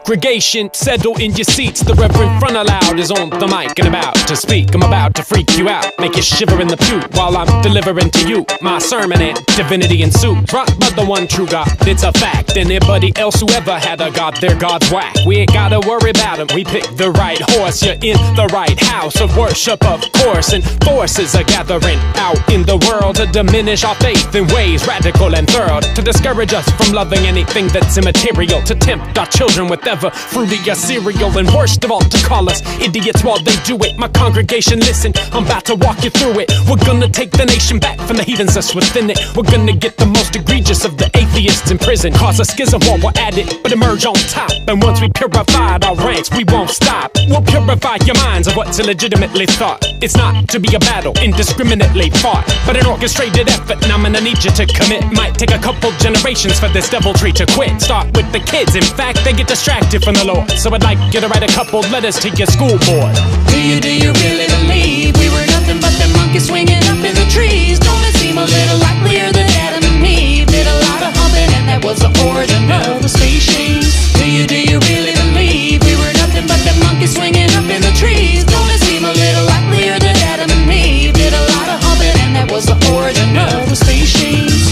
Congregation, settle in your seats. The Reverend Frontalot is on the mic and about to speak. I'm about to freak you out, make you shiver in the pew while I'm delivering to you my sermon and divinity ensues. Right by the one true God, it's a fact. Anybody else who ever had a God, their God's whack. We ain't gotta worry about him, we picked the right horse. You're in the right house of worship, of course. And forces are gathering out in the world to diminish our faith in ways radical and thorough, to discourage us from loving anything that's immaterial, to tempt our children with ever fruitier cereal, and worst of all, to call us idiots while they do it. My congregation, listen, I'm about to walk you through it. We're gonna take the nation back from the heathens that's within it. We're gonna get the most egregious of the atheists in prison, cause a schism while we're at it, but emerge on top. And once we purified our ranks, we won't stop. We'll purify your minds of what's illegitimately thought. It's not to be a battle indiscriminately fought, but an orchestrated effort, and I'm gonna need you to commit. Might take a couple generations for this deviltry to quit. Start with the kids, in fact, they get distracted from the Lord. So I'd like you to write a couple letters to your school board. Do you really believe we were nothing but the monkeys swinging up in the trees? Don't it seem a little likelier that Adam and Eve did a lot of humping and that was the origin of the species? Do you really believe we were nothing but the monkeys swinging up in the trees? Don't it seem a little likelier that Adam and Eve did a lot of humping and that was the origin of the species?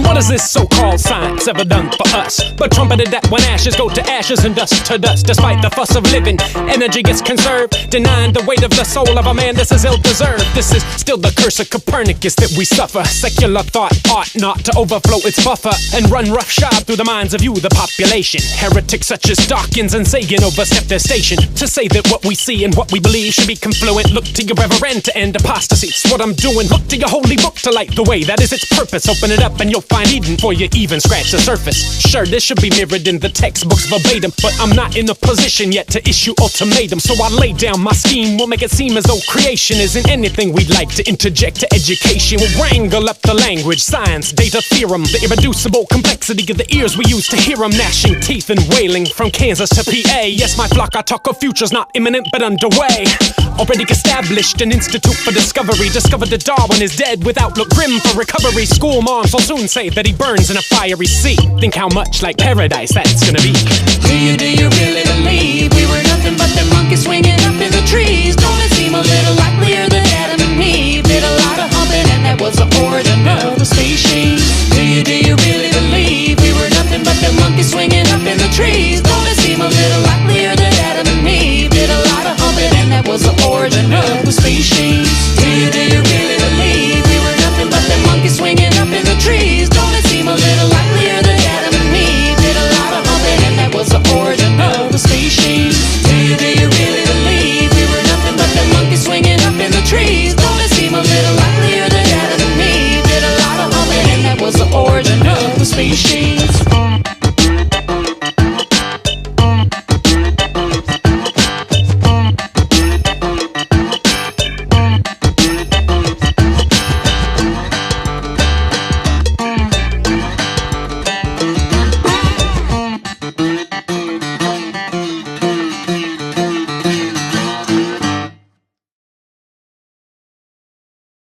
What has this so-called science ever done for us? But trumpeted that when ashes go to ashes and dust to dust, despite the fuss of living, energy gets conserved, denying the weight of the soul of a man. This is ill-deserved. This is still the curse of Copernicus that we suffer. Secular thought ought not to overflow its buffer and run roughshod through the minds of you, the population. Heretics such as Dawkins and Sagan overstep their station to say that what we see and what we believe should be confluent. Look to your reverend to end apostasy. It's what I'm doing. Look to your holy book to light the way. That is its purpose. Open it up and you'll find Eden before you even scratch the surface. Sure, this should be mirrored in the textbooks verbatim, but I'm not in a position yet to issue ultimatum. So I lay down my scheme. We'll make it seem as though creation isn't anything we'd like to interject to education. We'll wrangle up the language, science, data, theorem, the irreducible complexity of the ears we use to hear them, gnashing teeth and wailing from Kansas to PA. Yes, my flock, I talk of futures not imminent but underway. Already established an institute for discovery. Discovered that Darwin is dead with outlook grim for recovery. School moms will soon say that he burns in a fiery sea. Think how much like paradise that's gonna be. Do you really believe we were nothing but the monkeys swinging up in the trees? Don't it seem a little like